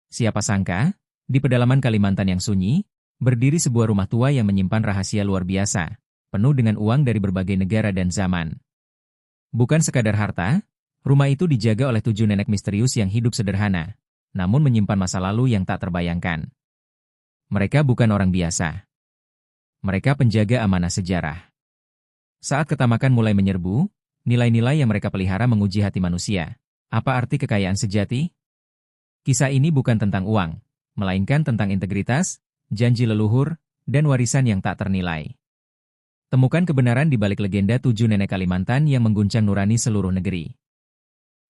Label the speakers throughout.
Speaker 1: Siapa sangka, di pedalaman Kalimantan yang sunyi, berdiri sebuah rumah tua yang menyimpan rahasia luar biasa, penuh dengan uang dari berbagai negara dan zaman. Bukan sekadar harta, rumah itu dijaga oleh 7 nenek misterius yang hidup sederhana, namun menyimpan masa lalu yang tak terbayangkan. Mereka bukan orang biasa. Mereka penjaga amanah sejarah. Saat ketamakan mulai menyerbu, nilai-nilai yang mereka pelihara menguji hati manusia. Apa arti kekayaan sejati? Kisah ini bukan tentang uang, melainkan tentang integritas, janji leluhur, dan warisan yang tak ternilai. Temukan kebenaran di balik legenda 7 nenek Kalimantan yang mengguncang nurani seluruh negeri.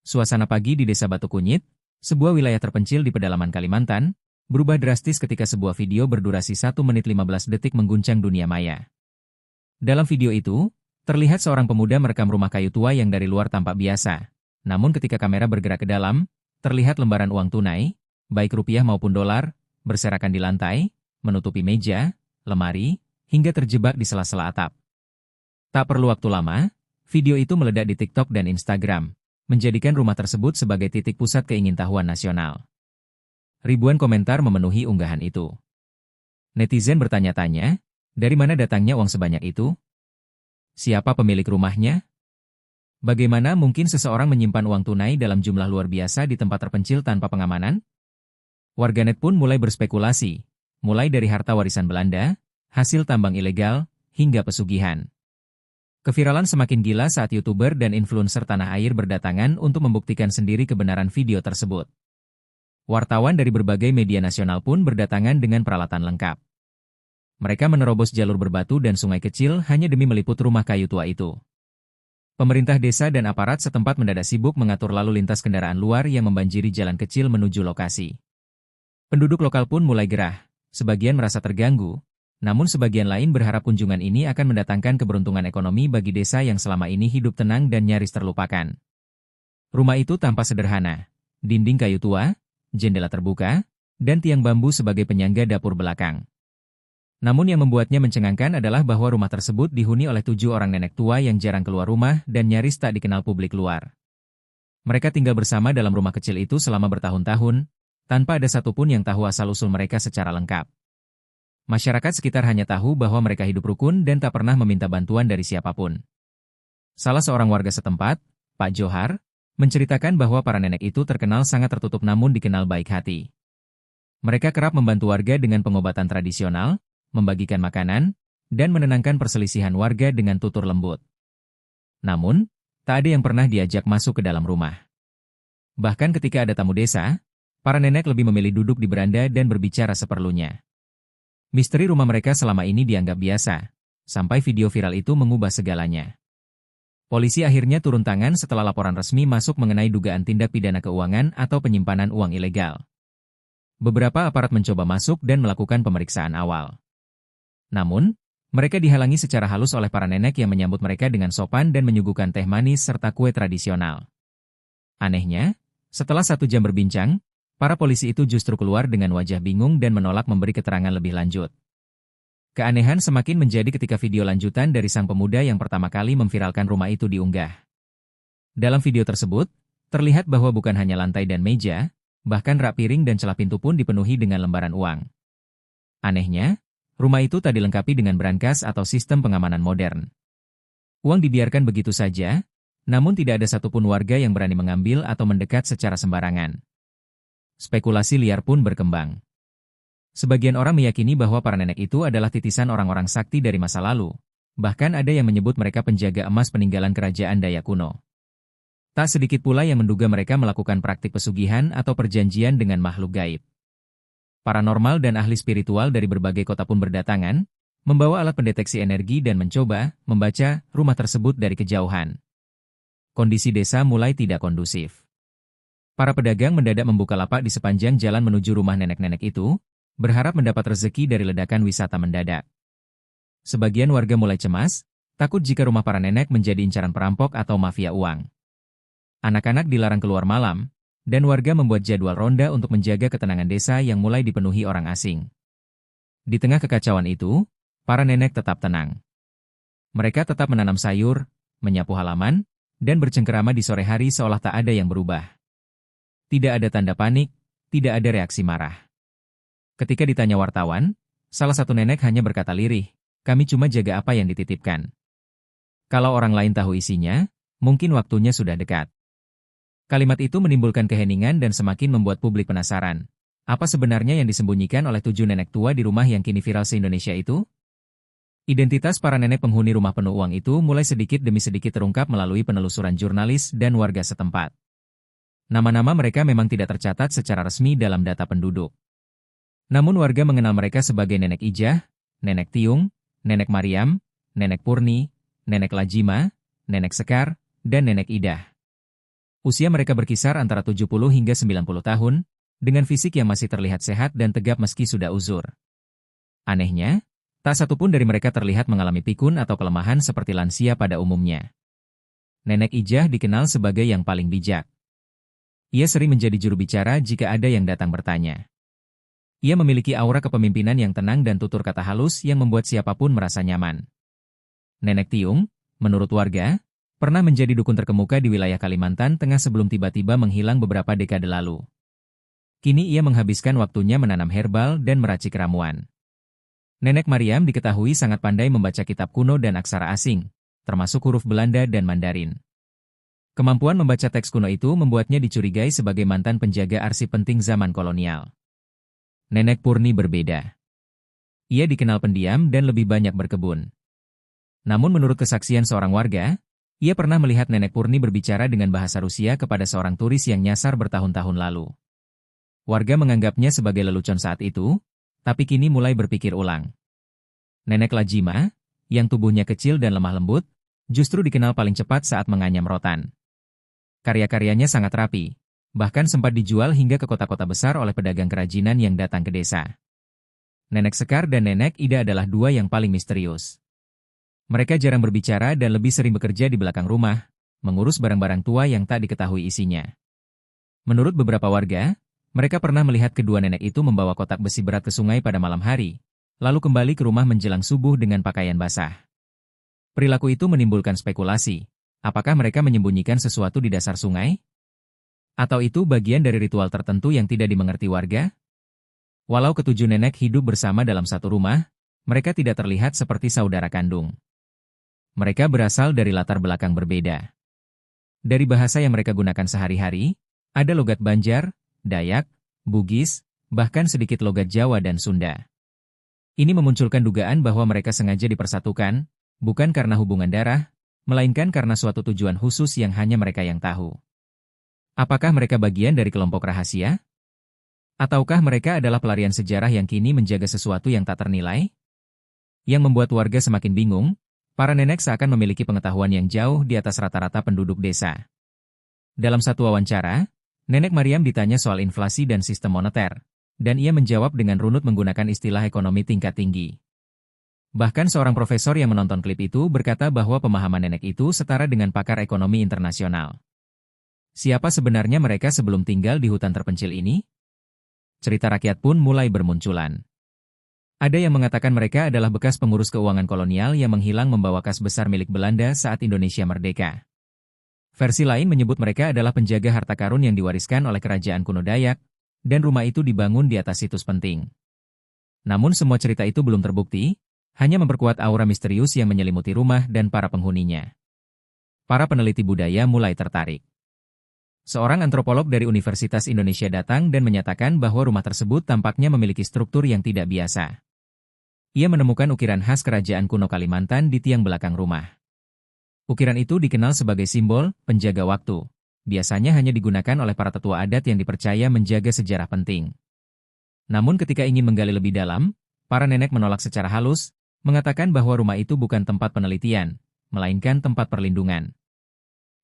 Speaker 1: Suasana pagi di Desa Batu Kunyit, sebuah wilayah terpencil di pedalaman Kalimantan, berubah drastis ketika sebuah video berdurasi 1 menit 15 detik mengguncang dunia maya. Dalam video itu, terlihat seorang pemuda merekam rumah kayu tua yang dari luar tampak biasa. Namun ketika kamera bergerak ke dalam, terlihat lembaran uang tunai, baik rupiah maupun dolar, berserakan di lantai, menutupi meja, lemari, hingga terjebak di sela-sela atap. Tak perlu waktu lama, video itu meledak di TikTok dan Instagram, menjadikan rumah tersebut sebagai titik pusat keingintahuan nasional. Ribuan komentar memenuhi unggahan itu. Netizen bertanya-tanya, dari mana datangnya uang sebanyak itu? Siapa pemilik rumahnya? Bagaimana mungkin seseorang menyimpan uang tunai dalam jumlah luar biasa di tempat terpencil tanpa pengamanan? Warganet pun mulai berspekulasi, mulai dari harta warisan Belanda, hasil tambang ilegal, hingga pesugihan. Keviralan semakin gila saat YouTuber dan influencer tanah air berdatangan untuk membuktikan sendiri kebenaran video tersebut. Wartawan dari berbagai media nasional pun berdatangan dengan peralatan lengkap. Mereka menerobos jalur berbatu dan sungai kecil hanya demi meliput rumah kayu tua itu. Pemerintah desa dan aparat setempat mendadak sibuk mengatur lalu lintas kendaraan luar yang membanjiri jalan kecil menuju lokasi. Penduduk lokal pun mulai gerah, sebagian merasa terganggu, namun sebagian lain berharap kunjungan ini akan mendatangkan keberuntungan ekonomi bagi desa yang selama ini hidup tenang dan nyaris terlupakan. Rumah itu tampak sederhana, dinding kayu tua, jendela terbuka, dan tiang bambu sebagai penyangga dapur belakang. Namun yang membuatnya mencengangkan adalah bahwa rumah tersebut dihuni oleh 7 orang nenek tua yang jarang keluar rumah dan nyaris tak dikenal publik luar. Mereka tinggal bersama dalam rumah kecil itu selama bertahun-tahun, tanpa ada satupun yang tahu asal-usul mereka secara lengkap. Masyarakat sekitar hanya tahu bahwa mereka hidup rukun dan tak pernah meminta bantuan dari siapapun. Salah seorang warga setempat, Pak Johar, menceritakan bahwa para nenek itu terkenal sangat tertutup namun dikenal baik hati. Mereka kerap membantu warga dengan pengobatan tradisional, membagikan makanan, dan menenangkan perselisihan warga dengan tutur lembut. Namun, tak ada yang pernah diajak masuk ke dalam rumah. Bahkan ketika ada tamu desa, para nenek lebih memilih duduk di beranda dan berbicara seperlunya. Misteri rumah mereka selama ini dianggap biasa, sampai video viral itu mengubah segalanya. Polisi akhirnya turun tangan setelah laporan resmi masuk mengenai dugaan tindak pidana keuangan atau penyimpanan uang ilegal. Beberapa aparat mencoba masuk dan melakukan pemeriksaan awal. Namun, mereka dihalangi secara halus oleh para nenek yang menyambut mereka dengan sopan dan menyuguhkan teh manis serta kue tradisional. Anehnya, setelah 1 jam berbincang, para polisi itu justru keluar dengan wajah bingung dan menolak memberi keterangan lebih lanjut. Keanehan semakin menjadi ketika video lanjutan dari sang pemuda yang pertama kali memviralkan rumah itu diunggah. Dalam video tersebut, terlihat bahwa bukan hanya lantai dan meja, bahkan rak piring dan celah pintu pun dipenuhi dengan lembaran uang. Anehnya, rumah itu tak dilengkapi dengan brankas atau sistem pengamanan modern. Uang dibiarkan begitu saja, namun tidak ada satupun warga yang berani mengambil atau mendekat secara sembarangan. Spekulasi liar pun berkembang. Sebagian orang meyakini bahwa para nenek itu adalah titisan orang-orang sakti dari masa lalu. Bahkan ada yang menyebut mereka penjaga emas peninggalan kerajaan Dayak kuno. Tak sedikit pula yang menduga mereka melakukan praktik pesugihan atau perjanjian dengan makhluk gaib. Paranormal dan ahli spiritual dari berbagai kota pun berdatangan, membawa alat pendeteksi energi dan mencoba membaca rumah tersebut dari kejauhan. Kondisi desa mulai tidak kondusif. Para pedagang mendadak membuka lapak di sepanjang jalan menuju rumah nenek-nenek itu, berharap mendapat rezeki dari ledakan wisata mendadak. Sebagian warga mulai cemas, takut jika rumah para nenek menjadi incaran perampok atau mafia uang. Anak-anak dilarang keluar malam, dan warga membuat jadwal ronda untuk menjaga ketenangan desa yang mulai dipenuhi orang asing. Di tengah kekacauan itu, para nenek tetap tenang. Mereka tetap menanam sayur, menyapu halaman, dan bercengkerama di sore hari seolah tak ada yang berubah. Tidak ada tanda panik, Tidak ada reaksi marah. Ketika ditanya wartawan, salah satu nenek hanya berkata lirih, "Kami cuma jaga apa yang dititipkan." Kalau orang lain tahu isinya, mungkin waktunya sudah dekat. Kalimat itu menimbulkan keheningan dan semakin membuat publik penasaran. Apa sebenarnya yang disembunyikan oleh 7 nenek tua di rumah yang kini viral se-Indonesia itu? Identitas para nenek penghuni rumah penuh uang itu mulai sedikit demi sedikit terungkap melalui penelusuran jurnalis dan warga setempat. Nama-nama mereka memang tidak tercatat secara resmi dalam data penduduk. Namun warga mengenal mereka sebagai Nenek Ijah, Nenek Tiung, Nenek Mariam, Nenek Purni, Nenek Lajima, Nenek Sekar, dan Nenek Idah. Usia mereka berkisar antara 70 hingga 90 tahun, dengan fisik yang masih terlihat sehat dan tegap meski sudah uzur. Anehnya, tak satu pun dari mereka terlihat mengalami pikun atau kelemahan seperti lansia pada umumnya. Nenek Ijah dikenal sebagai yang paling bijak. Ia sering menjadi juru bicara jika ada yang datang bertanya. Ia memiliki aura kepemimpinan yang tenang dan tutur kata halus yang membuat siapapun merasa nyaman. Nenek Tiung, menurut warga, pernah menjadi dukun terkemuka di wilayah Kalimantan Tengah sebelum tiba-tiba menghilang beberapa dekade lalu. Kini ia menghabiskan waktunya menanam herbal dan meracik ramuan. Nenek Mariam diketahui sangat pandai membaca kitab kuno dan aksara asing, termasuk huruf Belanda dan Mandarin. Kemampuan membaca teks kuno itu membuatnya dicurigai sebagai mantan penjaga arsip penting zaman kolonial. Nenek Purni berbeda. Ia dikenal pendiam dan lebih banyak berkebun. Namun menurut kesaksian seorang warga, ia pernah melihat Nenek Purni berbicara dengan bahasa Rusia kepada seorang turis yang nyasar bertahun-tahun lalu. Warga menganggapnya sebagai lelucon saat itu, tapi kini mulai berpikir ulang. Nenek Lajima, yang tubuhnya kecil dan lemah lembut, justru dikenal paling cepat saat menganyam rotan. Karya-karyanya sangat rapi, bahkan sempat dijual hingga ke kota-kota besar oleh pedagang kerajinan yang datang ke desa. Nenek Sekar dan Nenek Ida adalah dua yang paling misterius. Mereka jarang berbicara dan lebih sering bekerja di belakang rumah, mengurus barang-barang tua yang tak diketahui isinya. Menurut beberapa warga, mereka pernah melihat kedua nenek itu membawa kotak besi berat ke sungai pada malam hari, lalu kembali ke rumah menjelang subuh dengan pakaian basah. Perilaku itu menimbulkan spekulasi, apakah mereka menyembunyikan sesuatu di dasar sungai? Atau itu bagian dari ritual tertentu yang tidak dimengerti warga? Walau ketujuh nenek hidup bersama dalam satu rumah, mereka tidak terlihat seperti saudara kandung. Mereka berasal dari latar belakang berbeda. Dari bahasa yang mereka gunakan sehari-hari, ada logat Banjar, Dayak, Bugis, bahkan sedikit logat Jawa dan Sunda. Ini memunculkan dugaan bahwa mereka sengaja dipersatukan, bukan karena hubungan darah, melainkan karena suatu tujuan khusus yang hanya mereka yang tahu. Apakah mereka bagian dari kelompok rahasia? Ataukah mereka adalah pelarian sejarah yang kini menjaga sesuatu yang tak ternilai? Yang membuat warga semakin bingung, para nenek seakan memiliki pengetahuan yang jauh di atas rata-rata penduduk desa. Dalam satu wawancara, Nenek Mariam ditanya soal inflasi dan sistem moneter, dan ia menjawab dengan runut menggunakan istilah ekonomi tingkat tinggi. Bahkan seorang profesor yang menonton klip itu berkata bahwa pemahaman nenek itu setara dengan pakar ekonomi internasional. Siapa sebenarnya mereka sebelum tinggal di hutan terpencil ini? Cerita rakyat pun mulai bermunculan. Ada yang mengatakan mereka adalah bekas pengurus keuangan kolonial yang menghilang membawa kas besar milik Belanda saat Indonesia merdeka. Versi lain menyebut mereka adalah penjaga harta karun yang diwariskan oleh kerajaan kuno Dayak, dan rumah itu dibangun di atas situs penting. Namun semua cerita itu belum terbukti, hanya memperkuat aura misterius yang menyelimuti rumah dan para penghuninya. Para peneliti budaya mulai tertarik. Seorang antropolog dari Universitas Indonesia datang dan menyatakan bahwa rumah tersebut tampaknya memiliki struktur yang tidak biasa. Ia menemukan ukiran khas kerajaan kuno Kalimantan di tiang belakang rumah. Ukiran itu dikenal sebagai simbol penjaga waktu. Biasanya hanya digunakan oleh para tetua adat yang dipercaya menjaga sejarah penting. Namun ketika ingin menggali lebih dalam, para nenek menolak secara halus, mengatakan bahwa rumah itu bukan tempat penelitian, melainkan tempat perlindungan.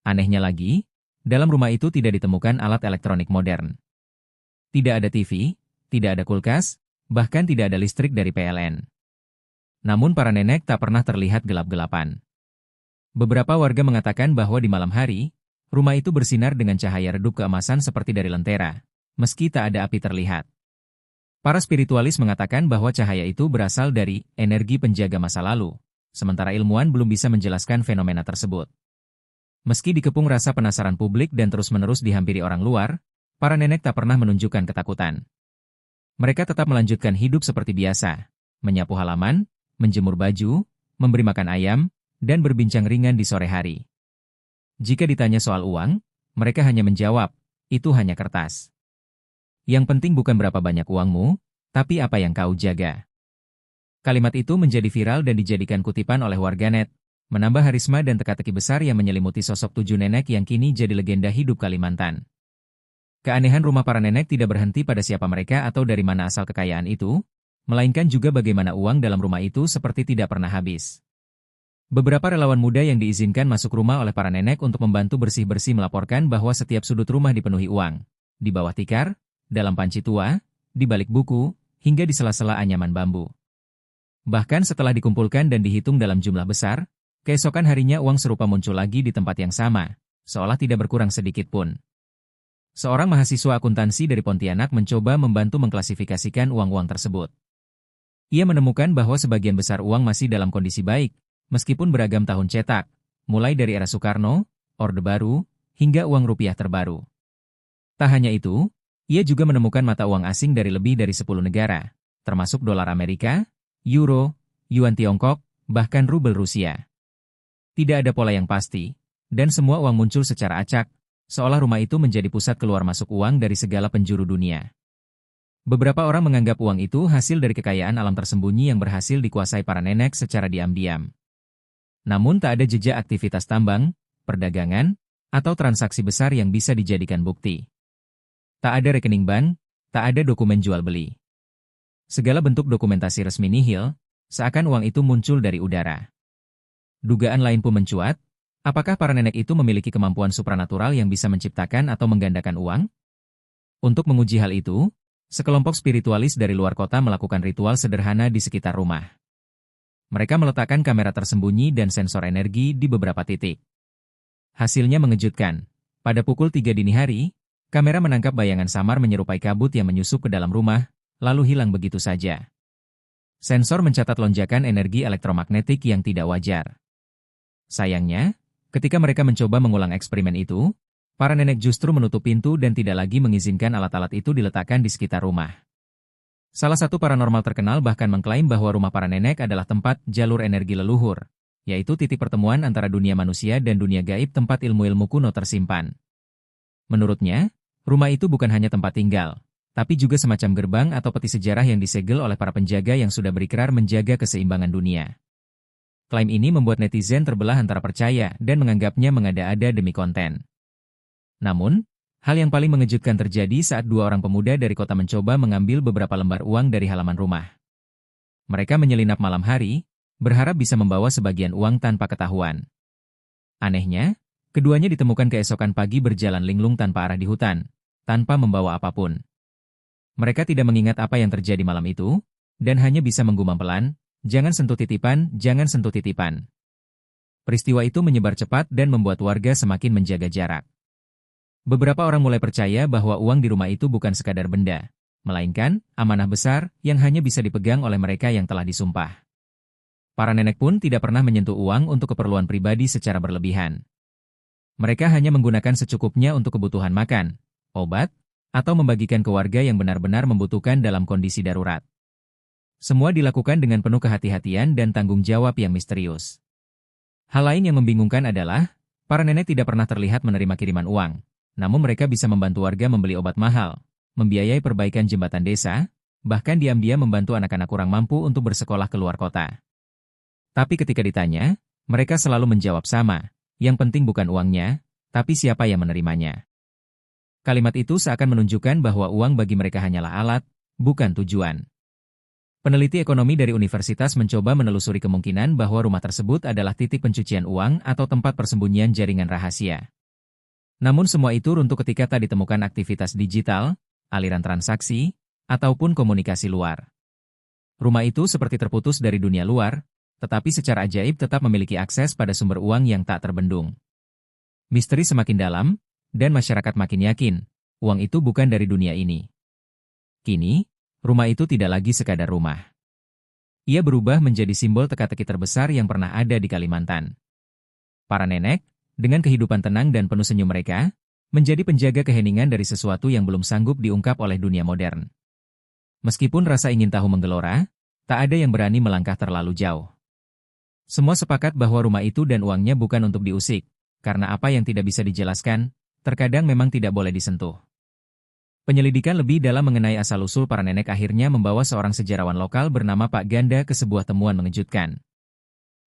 Speaker 1: Anehnya lagi, dalam rumah itu tidak ditemukan alat elektronik modern. Tidak ada TV, tidak ada kulkas, bahkan tidak ada listrik dari PLN. Namun para nenek tak pernah terlihat gelap-gelapan. Beberapa warga mengatakan bahwa di malam hari, rumah itu bersinar dengan cahaya redup keemasan seperti dari lentera, meski tak ada api terlihat. Para spiritualis mengatakan bahwa cahaya itu berasal dari energi penjaga masa lalu, sementara ilmuwan belum bisa menjelaskan fenomena tersebut. Meski dikepung rasa penasaran publik dan terus-menerus dihampiri orang luar, para nenek tak pernah menunjukkan ketakutan. Mereka tetap melanjutkan hidup seperti biasa, menyapu halaman, menjemur baju, memberi makan ayam, dan berbincang ringan di sore hari. Jika ditanya soal uang, mereka hanya menjawab, itu hanya kertas. Yang penting bukan berapa banyak uangmu, tapi apa yang kau jaga. Kalimat itu menjadi viral dan dijadikan kutipan oleh warganet, menambah harisma dan teka-teki besar yang menyelimuti sosok 7 nenek yang kini jadi legenda hidup Kalimantan. Keanehan rumah para nenek tidak berhenti pada siapa mereka atau dari mana asal kekayaan itu, melainkan juga bagaimana uang dalam rumah itu seperti tidak pernah habis. Beberapa relawan muda yang diizinkan masuk rumah oleh para nenek untuk membantu bersih-bersih melaporkan bahwa setiap sudut rumah dipenuhi uang, di bawah tikar, dalam panci tua, di balik buku, hingga di sela-sela anyaman bambu. Bahkan setelah dikumpulkan dan dihitung dalam jumlah besar, keesokan harinya uang serupa muncul lagi di tempat yang sama, seolah tidak berkurang sedikit pun. Seorang mahasiswa akuntansi dari Pontianak mencoba membantu mengklasifikasikan uang-uang tersebut. Ia menemukan bahwa sebagian besar uang masih dalam kondisi baik, meskipun beragam tahun cetak, mulai dari era Soekarno, Orde Baru, hingga uang rupiah terbaru. Tak hanya itu, ia juga menemukan mata uang asing dari lebih dari 10 negara, termasuk dolar Amerika, euro, yuan Tiongkok, bahkan rubel Rusia. Tidak ada pola yang pasti, dan semua uang muncul secara acak, seolah rumah itu menjadi pusat keluar masuk uang dari segala penjuru dunia. Beberapa orang menganggap uang itu hasil dari kekayaan alam tersembunyi yang berhasil dikuasai para nenek secara diam-diam. Namun tak ada jejak aktivitas tambang, perdagangan, atau transaksi besar yang bisa dijadikan bukti. Tak ada rekening bank, tak ada dokumen jual beli. Segala bentuk dokumentasi resmi nihil, seakan uang itu muncul dari udara. Dugaan lain pun mencuat, apakah para nenek itu memiliki kemampuan supranatural yang bisa menciptakan atau menggandakan uang? Untuk menguji hal itu, sekelompok spiritualis dari luar kota melakukan ritual sederhana di sekitar rumah. Mereka meletakkan kamera tersembunyi dan sensor energi di beberapa titik. Hasilnya mengejutkan. Pada pukul 3 dini hari, kamera menangkap bayangan samar menyerupai kabut yang menyusup ke dalam rumah, lalu hilang begitu saja. Sensor mencatat lonjakan energi elektromagnetik yang tidak wajar. Sayangnya, ketika mereka mencoba mengulang eksperimen itu, para nenek justru menutup pintu dan tidak lagi mengizinkan alat-alat itu diletakkan di sekitar rumah. Salah satu paranormal terkenal bahkan mengklaim bahwa rumah para nenek adalah tempat jalur energi leluhur, yaitu titik pertemuan antara dunia manusia dan dunia gaib tempat ilmu-ilmu kuno tersimpan. Menurutnya, rumah itu bukan hanya tempat tinggal, tapi juga semacam gerbang atau peti sejarah yang disegel oleh para penjaga yang sudah berikrar menjaga keseimbangan dunia. Klaim ini membuat netizen terbelah antara percaya dan menganggapnya mengada-ada demi konten. Namun, hal yang paling mengejutkan terjadi saat 2 orang pemuda dari kota mencoba mengambil beberapa lembar uang dari halaman rumah. Mereka menyelinap malam hari, berharap bisa membawa sebagian uang tanpa ketahuan. Anehnya, keduanya ditemukan keesokan pagi berjalan linglung tanpa arah di hutan, tanpa membawa apapun. Mereka tidak mengingat apa yang terjadi malam itu, dan hanya bisa menggumam pelan, "Jangan sentuh titipan, jangan sentuh titipan." Peristiwa itu menyebar cepat dan membuat warga semakin menjaga jarak. Beberapa orang mulai percaya bahwa uang di rumah itu bukan sekadar benda, melainkan amanah besar yang hanya bisa dipegang oleh mereka yang telah disumpah. Para nenek pun tidak pernah menyentuh uang untuk keperluan pribadi secara berlebihan. Mereka hanya menggunakan secukupnya untuk kebutuhan makan, obat, atau membagikan ke warga yang benar-benar membutuhkan dalam kondisi darurat. Semua dilakukan dengan penuh kehati-hatian dan tanggung jawab yang misterius. Hal lain yang membingungkan adalah, para nenek tidak pernah terlihat menerima kiriman uang, namun mereka bisa membantu warga membeli obat mahal, membiayai perbaikan jembatan desa, bahkan diam-diam membantu anak-anak kurang mampu untuk bersekolah ke luar kota. Tapi ketika ditanya, mereka selalu menjawab sama, yang penting bukan uangnya, tapi siapa yang menerimanya. Kalimat itu seakan menunjukkan bahwa uang bagi mereka hanyalah alat, bukan tujuan. Peneliti ekonomi dari universitas mencoba menelusuri kemungkinan bahwa rumah tersebut adalah titik pencucian uang atau tempat persembunyian jaringan rahasia. Namun semua itu runtuh ketika tak ditemukan aktivitas digital, aliran transaksi, ataupun komunikasi luar. Rumah itu seperti terputus dari dunia luar, tetapi secara ajaib tetap memiliki akses pada sumber uang yang tak terbendung. Misteri semakin dalam, dan masyarakat makin yakin, uang itu bukan dari dunia ini. Kini, rumah itu tidak lagi sekadar rumah. Ia berubah menjadi simbol teka-teki terbesar yang pernah ada di Kalimantan. Para nenek, dengan kehidupan tenang dan penuh senyum mereka, menjadi penjaga keheningan dari sesuatu yang belum sanggup diungkap oleh dunia modern. Meskipun rasa ingin tahu menggelora, tak ada yang berani melangkah terlalu jauh. Semua sepakat bahwa rumah itu dan uangnya bukan untuk diusik, karena apa yang tidak bisa dijelaskan, terkadang memang tidak boleh disentuh. Penyelidikan lebih dalam mengenai asal-usul para nenek akhirnya membawa seorang sejarawan lokal bernama Pak Ganda ke sebuah temuan mengejutkan.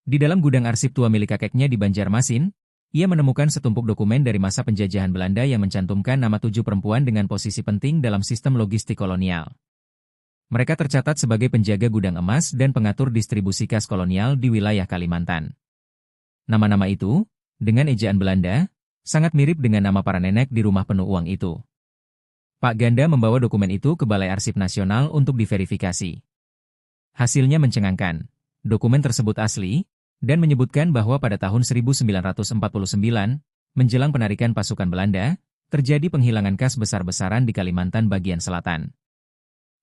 Speaker 1: Di dalam gudang arsip tua milik kakeknya di Banjarmasin, ia menemukan setumpuk dokumen dari masa penjajahan Belanda yang mencantumkan nama 7 perempuan dengan posisi penting dalam sistem logistik kolonial. Mereka tercatat sebagai penjaga gudang emas dan pengatur distribusi kas kolonial di wilayah Kalimantan. Nama-nama itu, dengan ejaan Belanda, sangat mirip dengan nama para nenek di rumah penuh uang itu. Pak Ganda membawa dokumen itu ke Balai Arsip Nasional untuk diverifikasi. Hasilnya mencengangkan. Dokumen tersebut asli, dan menyebutkan bahwa pada tahun 1949, menjelang penarikan pasukan Belanda, terjadi penghilangan kas besar-besaran di Kalimantan bagian selatan.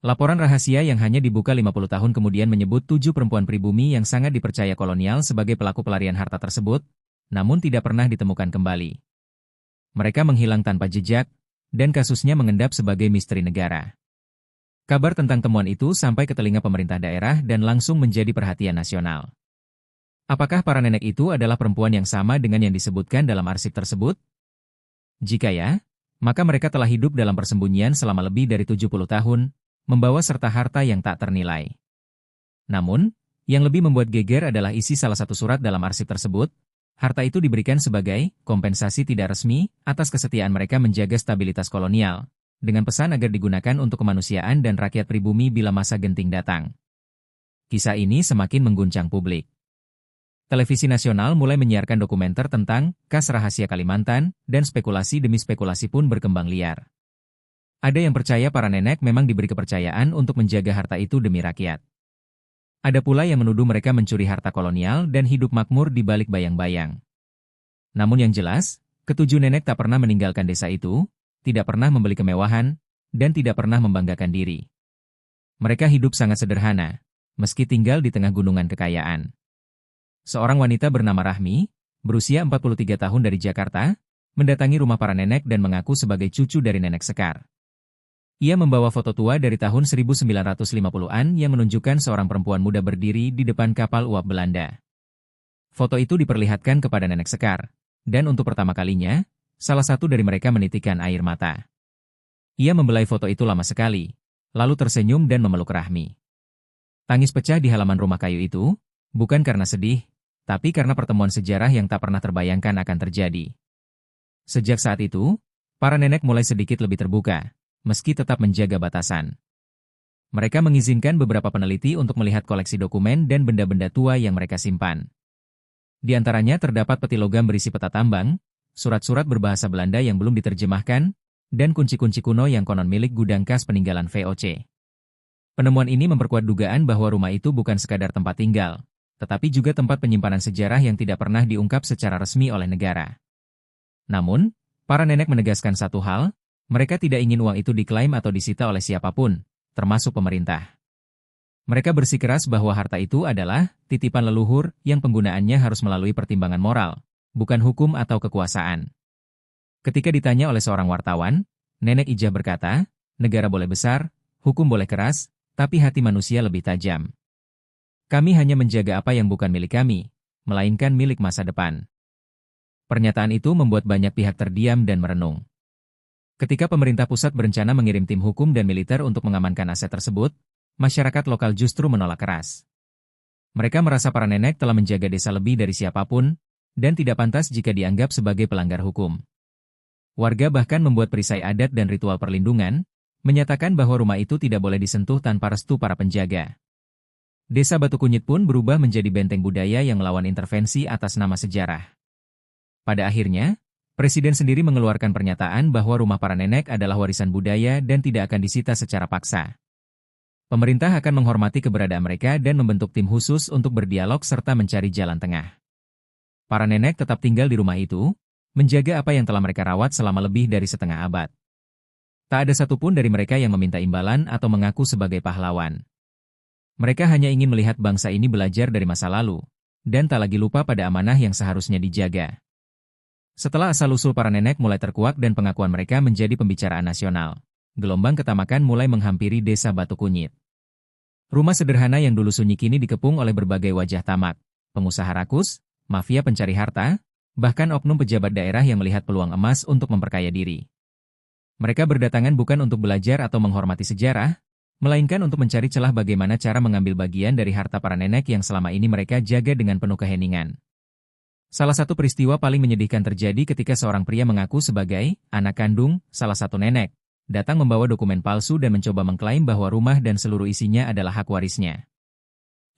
Speaker 1: Laporan rahasia yang hanya dibuka 50 tahun kemudian menyebut 7 perempuan pribumi yang sangat dipercaya kolonial sebagai pelaku pelarian harta tersebut, namun tidak pernah ditemukan kembali. Mereka menghilang tanpa jejak, dan kasusnya mengendap sebagai misteri negara. Kabar tentang temuan itu sampai ke telinga pemerintah daerah dan langsung menjadi perhatian nasional. Apakah para nenek itu adalah perempuan yang sama dengan yang disebutkan dalam arsip tersebut? Jika ya, maka mereka telah hidup dalam persembunyian selama lebih dari 70 tahun, membawa serta harta yang tak ternilai. Namun, yang lebih membuat geger adalah isi salah satu surat dalam arsip tersebut. Harta itu diberikan sebagai kompensasi tidak resmi atas kesetiaan mereka menjaga stabilitas kolonial, dengan pesan agar digunakan untuk kemanusiaan dan rakyat pribumi bila masa genting datang. Kisah ini semakin mengguncang publik. Televisi nasional mulai menyiarkan dokumenter tentang kas rahasia Kalimantan, dan spekulasi demi spekulasi pun berkembang liar. Ada yang percaya para nenek memang diberi kepercayaan untuk menjaga harta itu demi rakyat. Ada pula yang menuduh mereka mencuri harta kolonial dan hidup makmur di balik bayang-bayang. Namun yang jelas, ketujuh nenek tak pernah meninggalkan desa itu, tidak pernah membeli kemewahan, dan tidak pernah membanggakan diri. Mereka hidup sangat sederhana, meski tinggal di tengah gunungan kekayaan. Seorang wanita bernama Rahmi, berusia 43 tahun dari Jakarta, mendatangi rumah para nenek dan mengaku sebagai cucu dari Nenek Sekar. Ia membawa foto tua dari tahun 1950-an yang menunjukkan seorang perempuan muda berdiri di depan kapal uap Belanda. Foto itu diperlihatkan kepada Nenek Sekar, dan untuk pertama kalinya, salah satu dari mereka menitikkan air mata. Ia membelai foto itu lama sekali, lalu tersenyum dan memeluk Rahmi. Tangis pecah di halaman rumah kayu itu, bukan karena sedih, tapi karena pertemuan sejarah yang tak pernah terbayangkan akan terjadi. Sejak saat itu, para nenek mulai sedikit lebih terbuka, meski tetap menjaga batasan. Mereka mengizinkan beberapa peneliti untuk melihat koleksi dokumen dan benda-benda tua yang mereka simpan. Di antaranya terdapat peti logam berisi peta tambang, surat-surat berbahasa Belanda yang belum diterjemahkan, dan kunci-kunci kuno yang konon milik gudang kas peninggalan VOC. Penemuan ini memperkuat dugaan bahwa rumah itu bukan sekadar tempat tinggal, tetapi juga tempat penyimpanan sejarah yang tidak pernah diungkap secara resmi oleh negara. Namun, para nenek menegaskan satu hal, mereka tidak ingin uang itu diklaim atau disita oleh siapapun, termasuk pemerintah. Mereka bersikeras bahwa harta itu adalah titipan leluhur yang penggunaannya harus melalui pertimbangan moral, bukan hukum atau kekuasaan. Ketika ditanya oleh seorang wartawan, Nenek Ijah berkata, negara boleh besar, hukum boleh keras, tapi hati manusia lebih tajam. Kami hanya menjaga apa yang bukan milik kami, melainkan milik masa depan. Pernyataan itu membuat banyak pihak terdiam dan merenung. Ketika pemerintah pusat berencana mengirim tim hukum dan militer untuk mengamankan aset tersebut, masyarakat lokal justru menolak keras. Mereka merasa para nenek telah menjaga desa lebih dari siapapun, dan tidak pantas jika dianggap sebagai pelanggar hukum. Warga bahkan membuat perisai adat dan ritual perlindungan, menyatakan bahwa rumah itu tidak boleh disentuh tanpa restu para penjaga. Desa Batu Kunyit pun berubah menjadi benteng budaya yang melawan intervensi atas nama sejarah. Pada akhirnya, Presiden sendiri mengeluarkan pernyataan bahwa rumah para nenek adalah warisan budaya dan tidak akan disita secara paksa. Pemerintah akan menghormati keberadaan mereka dan membentuk tim khusus untuk berdialog serta mencari jalan tengah. Para nenek tetap tinggal di rumah itu, menjaga apa yang telah mereka rawat selama lebih dari setengah abad. Tak ada satupun dari mereka yang meminta imbalan atau mengaku sebagai pahlawan. Mereka hanya ingin melihat bangsa ini belajar dari masa lalu, dan tak lagi lupa pada amanah yang seharusnya dijaga. Setelah asal-usul para nenek mulai terkuak dan pengakuan mereka menjadi pembicaraan nasional, gelombang ketamakan mulai menghampiri desa Batu Kunyit. Rumah sederhana yang dulu sunyi kini dikepung oleh berbagai wajah tamak, pengusaha rakus, mafia pencari harta, bahkan oknum pejabat daerah yang melihat peluang emas untuk memperkaya diri. Mereka berdatangan bukan untuk belajar atau menghormati sejarah, melainkan untuk mencari celah bagaimana cara mengambil bagian dari harta para nenek yang selama ini mereka jaga dengan penuh keheningan. Salah satu peristiwa paling menyedihkan terjadi ketika seorang pria mengaku sebagai anak kandung salah satu nenek, datang membawa dokumen palsu dan mencoba mengklaim bahwa rumah dan seluruh isinya adalah hak warisnya.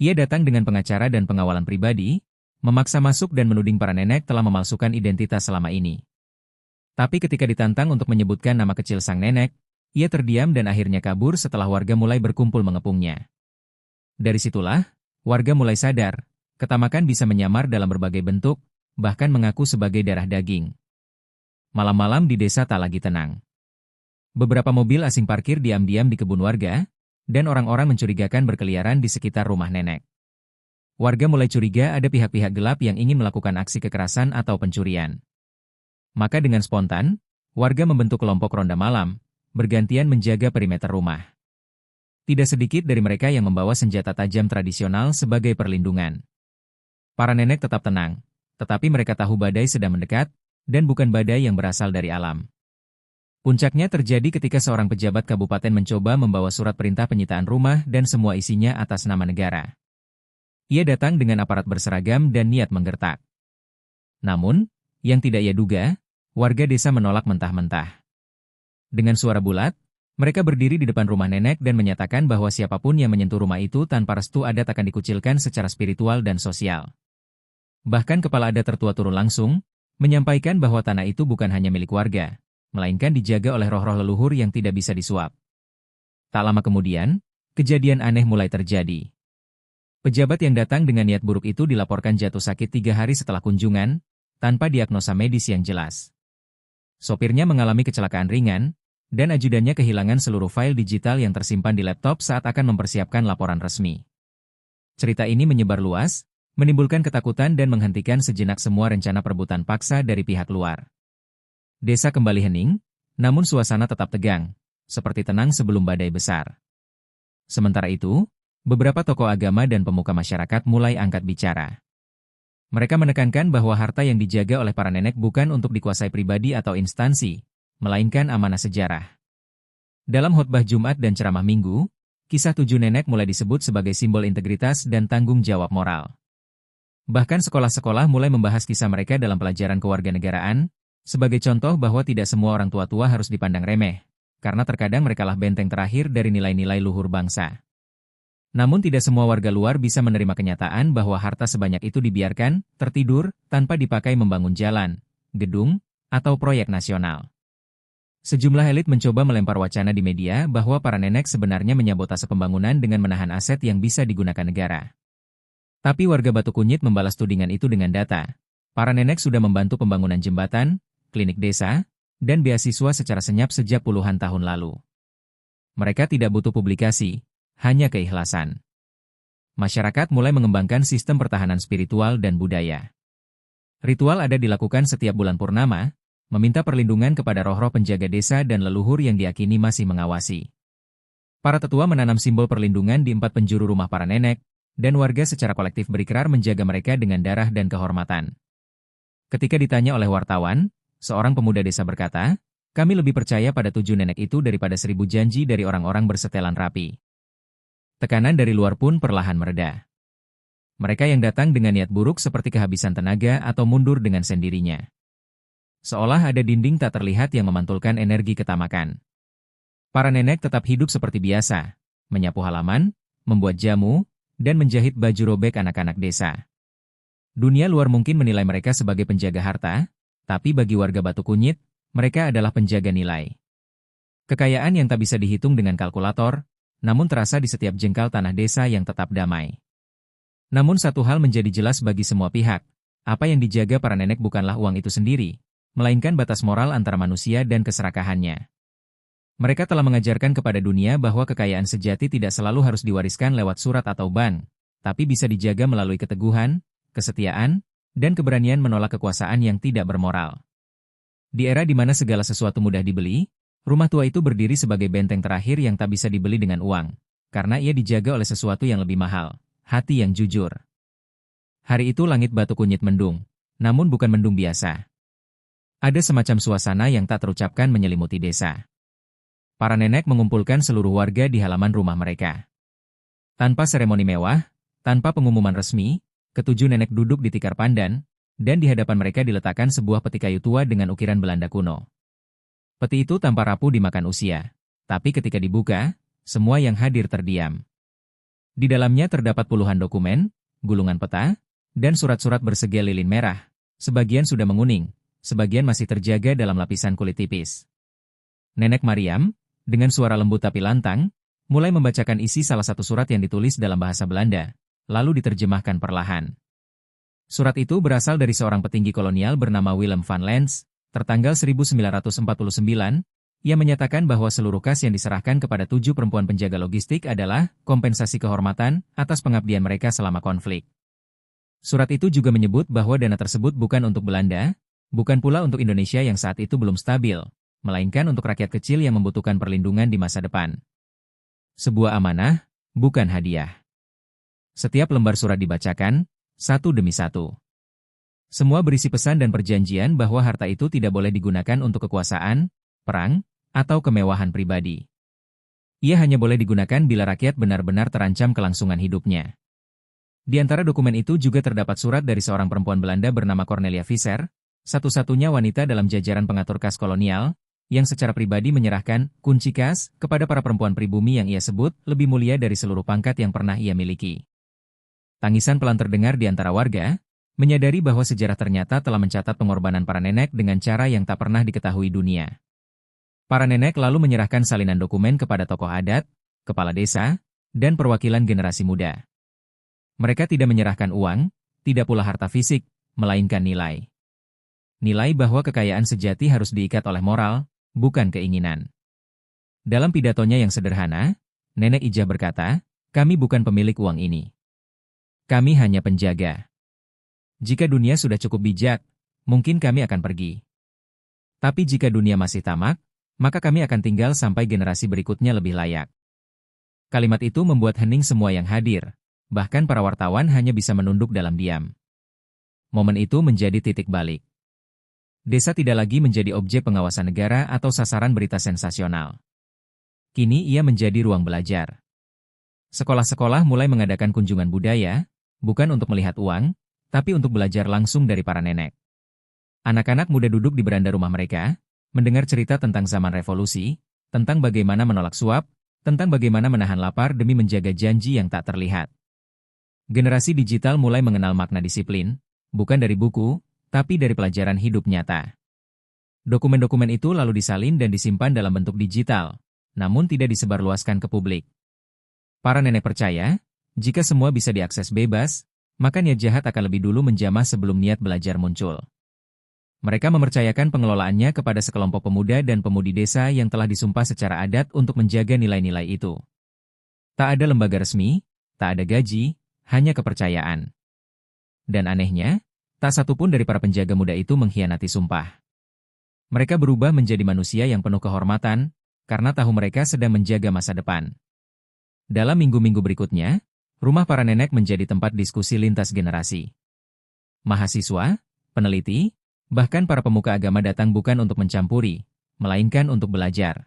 Speaker 1: Ia datang dengan pengacara dan pengawalan pribadi, memaksa masuk dan menuding para nenek telah memalsukan identitas selama ini. Tapi ketika ditantang untuk menyebutkan nama kecil sang nenek, ia terdiam dan akhirnya kabur setelah warga mulai berkumpul mengepungnya. Dari situlah, warga mulai sadar, ketamakan bisa menyamar dalam berbagai bentuk, bahkan mengaku sebagai darah daging. Malam-malam di desa tak lagi tenang. Beberapa mobil asing parkir diam-diam di kebun warga, dan orang-orang mencurigakan berkeliaran di sekitar rumah nenek. Warga mulai curiga ada pihak-pihak gelap yang ingin melakukan aksi kekerasan atau pencurian. Maka dengan spontan, warga membentuk kelompok ronda malam, bergantian menjaga perimeter rumah. Tidak sedikit dari mereka yang membawa senjata tajam tradisional sebagai perlindungan. Para nenek tetap tenang, tetapi mereka tahu badai sedang mendekat, dan bukan badai yang berasal dari alam. Puncaknya terjadi ketika seorang pejabat kabupaten mencoba membawa surat perintah penyitaan rumah dan semua isinya atas nama negara. Ia datang dengan aparat berseragam dan niat menggertak. Namun, yang tidak ia duga, warga desa menolak mentah-mentah. Dengan suara bulat, mereka berdiri di depan rumah nenek dan menyatakan bahwa siapapun yang menyentuh rumah itu tanpa restu adat akan dikucilkan secara spiritual dan sosial. Bahkan kepala adat tertua turun langsung, menyampaikan bahwa tanah itu bukan hanya milik warga, melainkan dijaga oleh roh-roh leluhur yang tidak bisa disuap. Tak lama kemudian, kejadian aneh mulai terjadi. Pejabat yang datang dengan niat buruk itu dilaporkan jatuh sakit 3 hari setelah kunjungan, tanpa diagnosa medis yang jelas. Sopirnya mengalami kecelakaan ringan, dan ajudannya kehilangan seluruh file digital yang tersimpan di laptop saat akan mempersiapkan laporan resmi. Cerita ini menyebar luas, menimbulkan ketakutan dan menghentikan sejenak semua rencana perebutan paksa dari pihak luar. Desa kembali hening, namun suasana tetap tegang, seperti tenang sebelum badai besar. Sementara itu, beberapa tokoh agama dan pemuka masyarakat mulai angkat bicara. Mereka menekankan bahwa harta yang dijaga oleh para nenek bukan untuk dikuasai pribadi atau instansi, melainkan amanah sejarah. Dalam khotbah Jumat dan ceramah Minggu, kisah 7 nenek mulai disebut sebagai simbol integritas dan tanggung jawab moral. Bahkan sekolah-sekolah mulai membahas kisah mereka dalam pelajaran kewarganegaraan, sebagai contoh bahwa tidak semua orang tua-tua harus dipandang remeh, karena terkadang merekalah benteng terakhir dari nilai-nilai luhur bangsa. Namun tidak semua warga luar bisa menerima kenyataan bahwa harta sebanyak itu dibiarkan tertidur tanpa dipakai membangun jalan, gedung, atau proyek nasional. Sejumlah elit mencoba melempar wacana di media bahwa para nenek sebenarnya menyabotase pembangunan dengan menahan aset yang bisa digunakan negara. Tapi warga Batu Kunyit membalas tudingan itu dengan data. Para nenek sudah membantu pembangunan jembatan, klinik desa, dan beasiswa secara senyap sejak puluhan tahun lalu. Mereka tidak butuh publikasi, hanya keikhlasan. Masyarakat mulai mengembangkan sistem pertahanan spiritual dan budaya. Ritual adat dilakukan setiap bulan purnama, meminta perlindungan kepada roh-roh penjaga desa dan leluhur yang diyakini masih mengawasi. Para tetua menanam simbol perlindungan di 4 penjuru rumah para nenek, dan warga secara kolektif berikrar menjaga mereka dengan darah dan kehormatan. Ketika ditanya oleh wartawan, seorang pemuda desa berkata, "Kami lebih percaya pada 7 nenek itu daripada 1000 janji dari orang-orang bersetelan rapi." Tekanan dari luar pun perlahan mereda. Mereka yang datang dengan niat buruk seperti kehabisan tenaga atau mundur dengan sendirinya. Seolah ada dinding tak terlihat yang memantulkan energi ketamakan. Para nenek tetap hidup seperti biasa, menyapu halaman, membuat jamu, dan menjahit baju robek anak-anak desa. Dunia luar mungkin menilai mereka sebagai penjaga harta, tapi bagi warga Batu Kunyit, mereka adalah penjaga nilai. Kekayaan yang tak bisa dihitung dengan kalkulator, namun terasa di setiap jengkal tanah desa yang tetap damai. Namun satu hal menjadi jelas bagi semua pihak, apa yang dijaga para nenek bukanlah uang itu sendiri, melainkan batas moral antara manusia dan keserakahannya. Mereka telah mengajarkan kepada dunia bahwa kekayaan sejati tidak selalu harus diwariskan lewat surat atau bank, tapi bisa dijaga melalui keteguhan, kesetiaan, dan keberanian menolak kekuasaan yang tidak bermoral. Di era di mana segala sesuatu mudah dibeli, rumah tua itu berdiri sebagai benteng terakhir yang tak bisa dibeli dengan uang, karena ia dijaga oleh sesuatu yang lebih mahal, hati yang jujur. Hari itu langit batu kunyit mendung, namun bukan mendung biasa. Ada semacam suasana yang tak terucapkan menyelimuti desa. Para nenek mengumpulkan seluruh warga di halaman rumah mereka. Tanpa seremoni mewah, tanpa pengumuman resmi, ketujuh nenek duduk di tikar pandan, dan di hadapan mereka diletakkan sebuah peti kayu tua dengan ukiran Belanda kuno. Peti itu tampak rapuh dimakan usia, tapi ketika dibuka, semua yang hadir terdiam. Di dalamnya terdapat puluhan dokumen, gulungan peta, dan surat-surat bersegel lilin merah. Sebagian sudah menguning, sebagian masih terjaga dalam lapisan kulit tipis. Nenek Mariam, dengan suara lembut tapi lantang, mulai membacakan isi salah satu surat yang ditulis dalam bahasa Belanda, lalu diterjemahkan perlahan. Surat itu berasal dari seorang petinggi kolonial bernama Willem van Lens, tertanggal 1949, ia menyatakan bahwa seluruh kas yang diserahkan kepada 7 perempuan penjaga logistik adalah kompensasi kehormatan atas pengabdian mereka selama konflik. Surat itu juga menyebut bahwa dana tersebut bukan untuk Belanda, bukan pula untuk Indonesia yang saat itu belum stabil, melainkan untuk rakyat kecil yang membutuhkan perlindungan di masa depan. Sebuah amanah, bukan hadiah. Setiap lembar surat dibacakan, satu demi satu. Semua berisi pesan dan perjanjian bahwa harta itu tidak boleh digunakan untuk kekuasaan, perang, atau kemewahan pribadi. Ia hanya boleh digunakan bila rakyat benar-benar terancam kelangsungan hidupnya. Di antara dokumen itu juga terdapat surat dari seorang perempuan Belanda bernama Cornelia Visser, satu-satunya wanita dalam jajaran pengatur kas kolonial, yang secara pribadi menyerahkan kunci kas kepada para perempuan pribumi yang ia sebut lebih mulia dari seluruh pangkat yang pernah ia miliki. Tangisan pelan terdengar di antara warga, menyadari bahwa sejarah ternyata telah mencatat pengorbanan para nenek dengan cara yang tak pernah diketahui dunia. Para nenek lalu menyerahkan salinan dokumen kepada tokoh adat, kepala desa, dan perwakilan generasi muda. Mereka tidak menyerahkan uang, tidak pula harta fisik, melainkan nilai. Nilai bahwa kekayaan sejati harus diikat oleh moral, bukan keinginan. Dalam pidatonya yang sederhana, Nenek Ijah berkata, "Kami bukan pemilik uang ini. Kami hanya penjaga. Jika dunia sudah cukup bijak, mungkin kami akan pergi. Tapi jika dunia masih tamak, maka kami akan tinggal sampai generasi berikutnya lebih layak." Kalimat itu membuat hening semua yang hadir, bahkan para wartawan hanya bisa menunduk dalam diam. Momen itu menjadi titik balik. Desa tidak lagi menjadi objek pengawasan negara atau sasaran berita sensasional. Kini ia menjadi ruang belajar. Sekolah-sekolah mulai mengadakan kunjungan budaya, bukan untuk melihat uang, tapi untuk belajar langsung dari para nenek. Anak-anak muda duduk di beranda rumah mereka, mendengar cerita tentang zaman revolusi, tentang bagaimana menolak suap, tentang bagaimana menahan lapar demi menjaga janji yang tak terlihat. Generasi digital mulai mengenal makna disiplin, bukan dari buku, tapi dari pelajaran hidup nyata. Dokumen-dokumen itu lalu disalin dan disimpan dalam bentuk digital, namun tidak disebarluaskan ke publik. Para nenek percaya, jika semua bisa diakses bebas, maka niat jahat akan lebih dulu menjamah sebelum niat belajar muncul. Mereka mempercayakan pengelolaannya kepada sekelompok pemuda dan pemudi desa yang telah disumpah secara adat untuk menjaga nilai-nilai itu. Tak ada lembaga resmi, tak ada gaji, hanya kepercayaan. Dan anehnya, tak satupun dari para penjaga muda itu mengkhianati sumpah. Mereka berubah menjadi manusia yang penuh kehormatan, karena tahu mereka sedang menjaga masa depan. Dalam minggu-minggu berikutnya, rumah para nenek menjadi tempat diskusi lintas generasi. Mahasiswa, peneliti, bahkan para pemuka agama datang bukan untuk mencampuri, melainkan untuk belajar.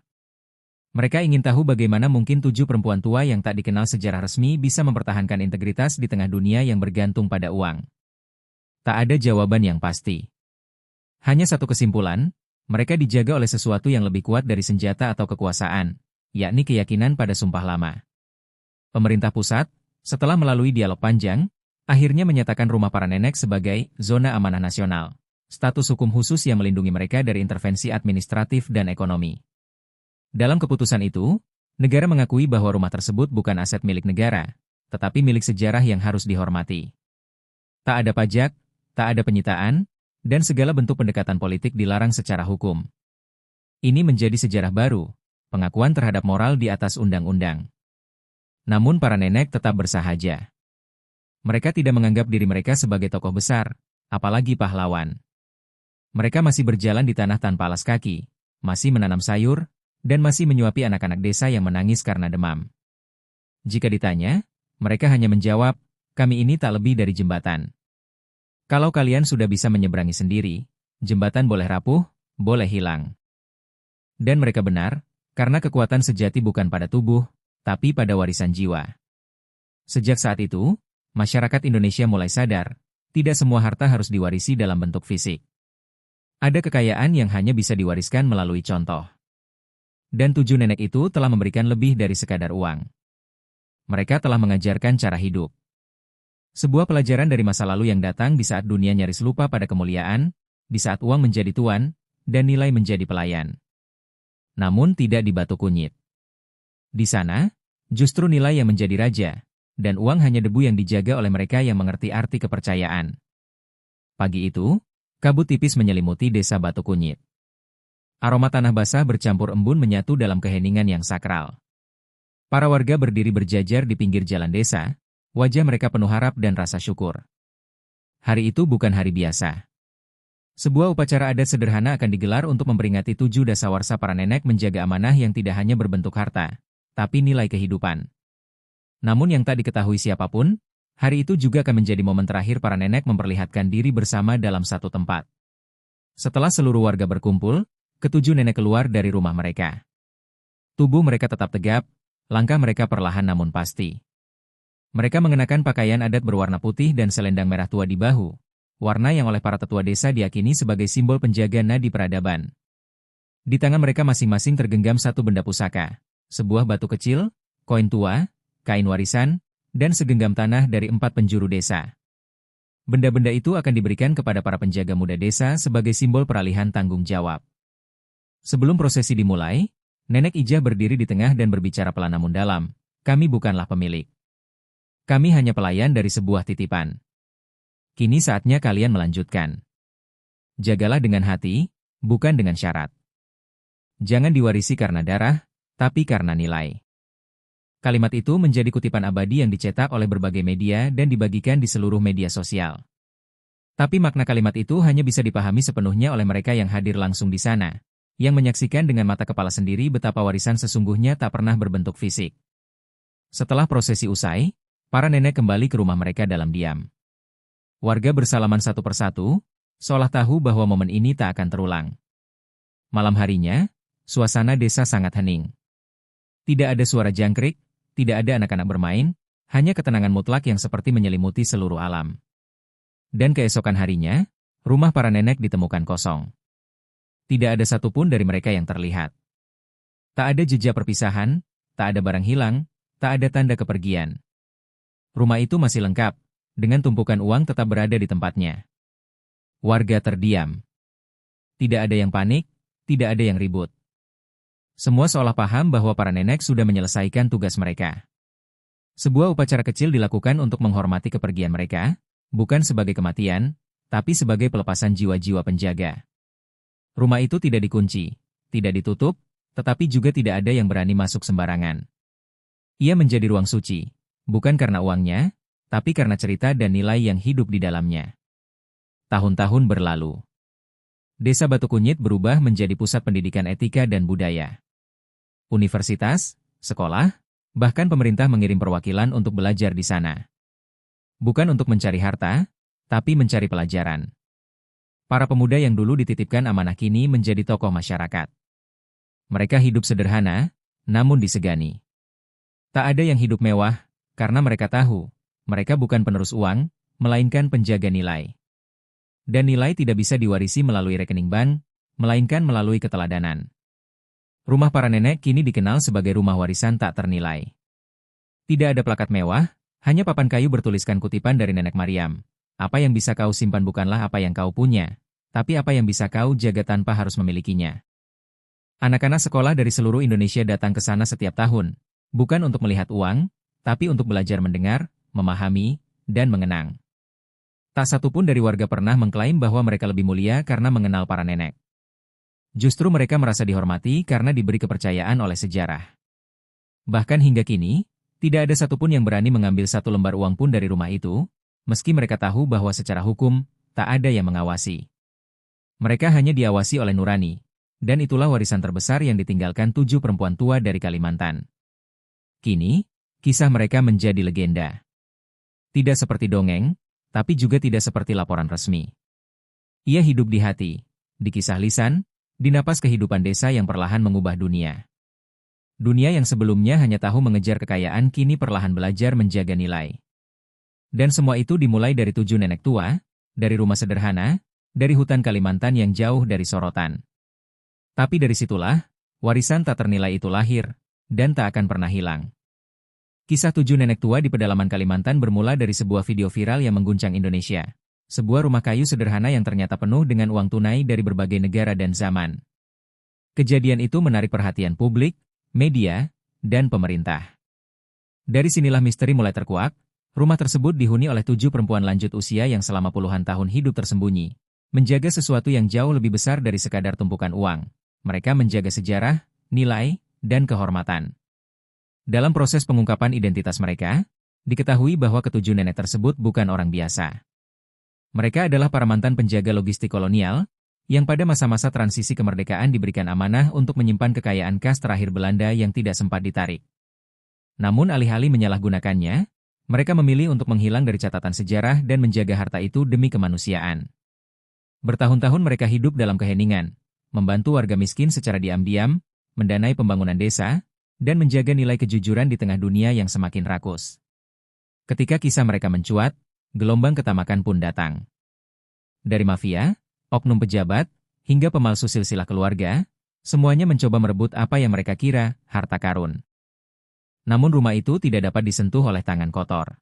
Speaker 1: Mereka ingin tahu bagaimana mungkin 7 perempuan tua yang tak dikenal sejarah resmi bisa mempertahankan integritas di tengah dunia yang bergantung pada uang. Tak ada jawaban yang pasti. Hanya satu kesimpulan, mereka dijaga oleh sesuatu yang lebih kuat dari senjata atau kekuasaan, yakni keyakinan pada sumpah lama. Pemerintah pusat, setelah melalui dialog panjang, akhirnya menyatakan rumah para nenek sebagai zona amanah nasional, status hukum khusus yang melindungi mereka dari intervensi administratif dan ekonomi. Dalam keputusan itu, negara mengakui bahwa rumah tersebut bukan aset milik negara, tetapi milik sejarah yang harus dihormati. Tak ada pajak, tak ada penyitaan, dan segala bentuk pendekatan politik dilarang secara hukum. Ini menjadi sejarah baru, pengakuan terhadap moral di atas undang-undang. Namun para nenek tetap bersahaja. Mereka tidak menganggap diri mereka sebagai tokoh besar, apalagi pahlawan. Mereka masih berjalan di tanah tanpa alas kaki, masih menanam sayur, dan masih menyuapi anak-anak desa yang menangis karena demam. Jika ditanya, mereka hanya menjawab, kami ini tak lebih dari jembatan. Kalau kalian sudah bisa menyeberangi sendiri, jembatan boleh rapuh, boleh hilang. Dan mereka benar, karena kekuatan sejati bukan pada tubuh, tapi pada warisan jiwa. Sejak saat itu, masyarakat Indonesia mulai sadar, tidak semua harta harus diwarisi dalam bentuk fisik. Ada kekayaan yang hanya bisa diwariskan melalui contoh. Dan 7 nenek itu telah memberikan lebih dari sekadar uang. Mereka telah mengajarkan cara hidup. Sebuah pelajaran dari masa lalu yang datang di saat dunia nyaris lupa pada kemuliaan, di saat uang menjadi tuan, dan nilai menjadi pelayan. Namun tidak di batu kunyit. Di sana, justru nilai yang menjadi raja, dan uang hanya debu yang dijaga oleh mereka yang mengerti arti kepercayaan. Pagi itu, kabut tipis menyelimuti desa Batu Kunyit. Aroma tanah basah bercampur embun menyatu dalam keheningan yang sakral. Para warga berdiri berjajar di pinggir jalan desa, wajah mereka penuh harap dan rasa syukur. Hari itu bukan hari biasa. Sebuah upacara adat sederhana akan digelar untuk memperingati 7 dasawarsa para nenek menjaga amanah yang tidak hanya berbentuk harta, tapi nilai kehidupan. Namun yang tak diketahui siapapun, hari itu juga akan menjadi momen terakhir para nenek memperlihatkan diri bersama dalam satu tempat. Setelah seluruh warga berkumpul, ketujuh nenek keluar dari rumah mereka. Tubuh mereka tetap tegap, langkah mereka perlahan namun pasti. Mereka mengenakan pakaian adat berwarna putih dan selendang merah tua di bahu, warna yang oleh para tetua desa diyakini sebagai simbol penjaga nadi peradaban. Di tangan mereka masing-masing tergenggam satu benda pusaka, sebuah batu kecil, koin tua, kain warisan, dan segenggam tanah dari 4 penjuru desa. Benda-benda itu akan diberikan kepada para penjaga muda desa sebagai simbol peralihan tanggung jawab. Sebelum prosesi dimulai, Nenek Ijah berdiri di tengah dan berbicara pelan namun dalam, kami bukanlah pemilik. Kami hanya pelayan dari sebuah titipan. Kini saatnya kalian melanjutkan. Jagalah dengan hati, bukan dengan syarat. Jangan diwarisi karena darah, tapi karena nilai. Kalimat itu menjadi kutipan abadi yang dicetak oleh berbagai media dan dibagikan di seluruh media sosial. Tapi makna kalimat itu hanya bisa dipahami sepenuhnya oleh mereka yang hadir langsung di sana, yang menyaksikan dengan mata kepala sendiri betapa warisan sesungguhnya tak pernah berbentuk fisik. Setelah prosesi usai, para nenek kembali ke rumah mereka dalam diam. Warga bersalaman satu persatu, seolah tahu bahwa momen ini tak akan terulang. Malam harinya, suasana desa sangat hening. Tidak ada suara jangkrik, tidak ada anak-anak bermain, hanya ketenangan mutlak yang seperti menyelimuti seluruh alam. Dan keesokan harinya, rumah para nenek ditemukan kosong. Tidak ada satupun dari mereka yang terlihat. Tak ada jejak perpisahan, tak ada barang hilang, tak ada tanda kepergian. Rumah itu masih lengkap, dengan tumpukan uang tetap berada di tempatnya. Warga terdiam. Tidak ada yang panik, tidak ada yang ribut. Semua seolah paham bahwa para nenek sudah menyelesaikan tugas mereka. Sebuah upacara kecil dilakukan untuk menghormati kepergian mereka, bukan sebagai kematian, tapi sebagai pelepasan jiwa-jiwa penjaga. Rumah itu tidak dikunci, tidak ditutup, tetapi juga tidak ada yang berani masuk sembarangan. Ia menjadi ruang suci, bukan karena uangnya, tapi karena cerita dan nilai yang hidup di dalamnya. Tahun-tahun berlalu. Desa Batu Kunyit berubah menjadi pusat pendidikan etika dan budaya. Universitas, sekolah, bahkan pemerintah mengirim perwakilan untuk belajar di sana. Bukan untuk mencari harta, tapi mencari pelajaran. Para pemuda yang dulu dititipkan amanah kini menjadi tokoh masyarakat. Mereka hidup sederhana, namun disegani. Tak ada yang hidup mewah, karena mereka tahu, mereka bukan penerus uang, melainkan penjaga nilai. Dan nilai tidak bisa diwarisi melalui rekening bank, melainkan melalui keteladanan. Rumah para nenek kini dikenal sebagai rumah warisan tak ternilai. Tidak ada plakat mewah, hanya papan kayu bertuliskan kutipan dari Nenek Maryam. Apa yang bisa kau simpan bukanlah apa yang kau punya, tapi apa yang bisa kau jaga tanpa harus memilikinya. Anak-anak sekolah dari seluruh Indonesia datang ke sana setiap tahun, bukan untuk melihat uang, tapi untuk belajar mendengar, memahami, dan mengenang. Tak satupun dari warga pernah mengklaim bahwa mereka lebih mulia karena mengenal para nenek. Justru mereka merasa dihormati karena diberi kepercayaan oleh sejarah. Bahkan hingga kini, tidak ada satupun yang berani mengambil satu lembar uang pun dari rumah itu, meski mereka tahu bahwa secara hukum, tak ada yang mengawasi. Mereka hanya diawasi oleh nurani, dan itulah warisan terbesar yang ditinggalkan 7 perempuan tua dari Kalimantan. Kini, kisah mereka menjadi legenda. Tidak seperti dongeng, tapi juga tidak seperti laporan resmi. Ia hidup di hati, di kisah lisan, di napas kehidupan desa yang perlahan mengubah dunia. Dunia yang sebelumnya hanya tahu mengejar kekayaan kini perlahan belajar menjaga nilai. Dan semua itu dimulai dari 7 nenek tua, dari rumah sederhana, dari hutan Kalimantan yang jauh dari sorotan. Tapi dari situlah, warisan tak ternilai itu lahir, dan tak akan pernah hilang. Kisah 7 nenek tua di pedalaman Kalimantan bermula dari sebuah video viral yang mengguncang Indonesia. Sebuah rumah kayu sederhana yang ternyata penuh dengan uang tunai dari berbagai negara dan zaman. Kejadian itu menarik perhatian publik, media, dan pemerintah. Dari sinilah misteri mulai terkuak. Rumah tersebut dihuni oleh 7 perempuan lanjut usia yang selama puluhan tahun hidup tersembunyi, menjaga sesuatu yang jauh lebih besar dari sekadar tumpukan uang. Mereka menjaga sejarah, nilai, dan kehormatan. Dalam proses pengungkapan identitas mereka, diketahui bahwa ketujuh nenek tersebut bukan orang biasa. Mereka adalah para mantan penjaga logistik kolonial, yang pada masa-masa transisi kemerdekaan diberikan amanah untuk menyimpan kekayaan kas terakhir Belanda yang tidak sempat ditarik. Namun alih-alih menyalahgunakannya, mereka memilih untuk menghilang dari catatan sejarah dan menjaga harta itu demi kemanusiaan. Bertahun-tahun mereka hidup dalam keheningan, membantu warga miskin secara diam-diam, mendanai pembangunan desa, dan menjaga nilai kejujuran di tengah dunia yang semakin rakus. Ketika kisah mereka mencuat, gelombang ketamakan pun datang. Dari mafia, oknum pejabat, hingga pemalsu silsilah keluarga, semuanya mencoba merebut apa yang mereka kira harta karun. Namun rumah itu tidak dapat disentuh oleh tangan kotor.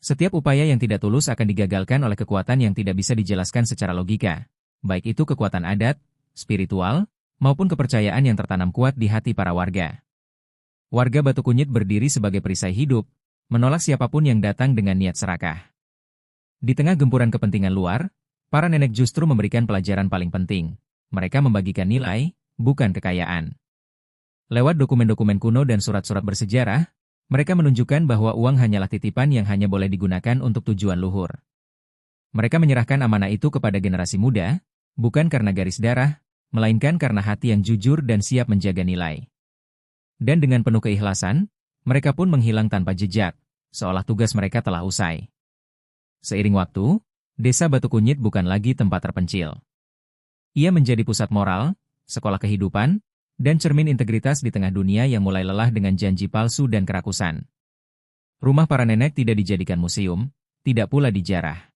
Speaker 1: Setiap upaya yang tidak tulus akan digagalkan oleh kekuatan yang tidak bisa dijelaskan secara logika, baik itu kekuatan adat, spiritual, maupun kepercayaan yang tertanam kuat di hati para warga. Warga Batu Kunyit berdiri sebagai perisai hidup, menolak siapapun yang datang dengan niat serakah. Di tengah gempuran kepentingan luar, para nenek justru memberikan pelajaran paling penting. Mereka membagikan nilai, bukan kekayaan. Lewat dokumen-dokumen kuno dan surat-surat bersejarah, mereka menunjukkan bahwa uang hanyalah titipan yang hanya boleh digunakan untuk tujuan luhur. Mereka menyerahkan amanah itu kepada generasi muda, bukan karena garis darah, melainkan karena hati yang jujur dan siap menjaga nilai. Dan dengan penuh keikhlasan, mereka pun menghilang tanpa jejak, seolah tugas mereka telah usai. Seiring waktu, desa Batu Kunyit bukan lagi tempat terpencil. Ia menjadi pusat moral, sekolah kehidupan, dan cermin integritas di tengah dunia yang mulai lelah dengan janji palsu dan kerakusan. Rumah para nenek tidak dijadikan museum, tidak pula dijarah.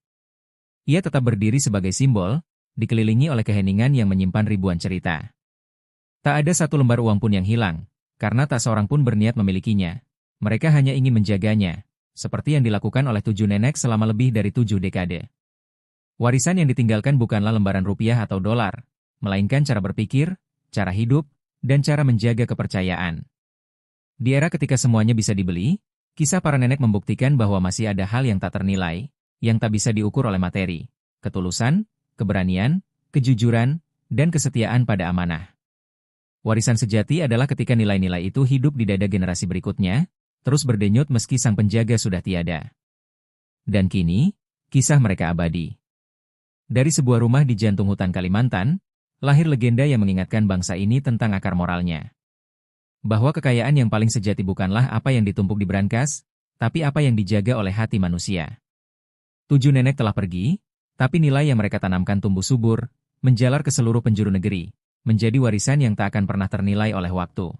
Speaker 1: Ia tetap berdiri sebagai simbol, dikelilingi oleh keheningan yang menyimpan ribuan cerita. Tak ada satu lembar uang pun yang hilang, karena tak seorang pun berniat memilikinya. Mereka hanya ingin menjaganya, seperti yang dilakukan oleh 7 nenek selama lebih dari 7 dekade. Warisan yang ditinggalkan bukanlah lembaran rupiah atau dolar, melainkan cara berpikir, cara hidup, dan cara menjaga kepercayaan. Di era ketika semuanya bisa dibeli, kisah para nenek membuktikan bahwa masih ada hal yang tak ternilai, yang tak bisa diukur oleh materi, ketulusan, keberanian, kejujuran, dan kesetiaan pada amanah. Warisan sejati adalah ketika nilai-nilai itu hidup di dada generasi berikutnya, terus berdenyut meski sang penjaga sudah tiada. Dan kini, kisah mereka abadi. Dari sebuah rumah di jantung hutan Kalimantan, lahir legenda yang mengingatkan bangsa ini tentang akar moralnya. Bahwa kekayaan yang paling sejati bukanlah apa yang ditumpuk di brankas, tapi apa yang dijaga oleh hati manusia. 7 nenek telah pergi, tapi nilai yang mereka tanamkan tumbuh subur, menjalar ke seluruh penjuru negeri, menjadi warisan yang tak akan pernah ternilai oleh waktu.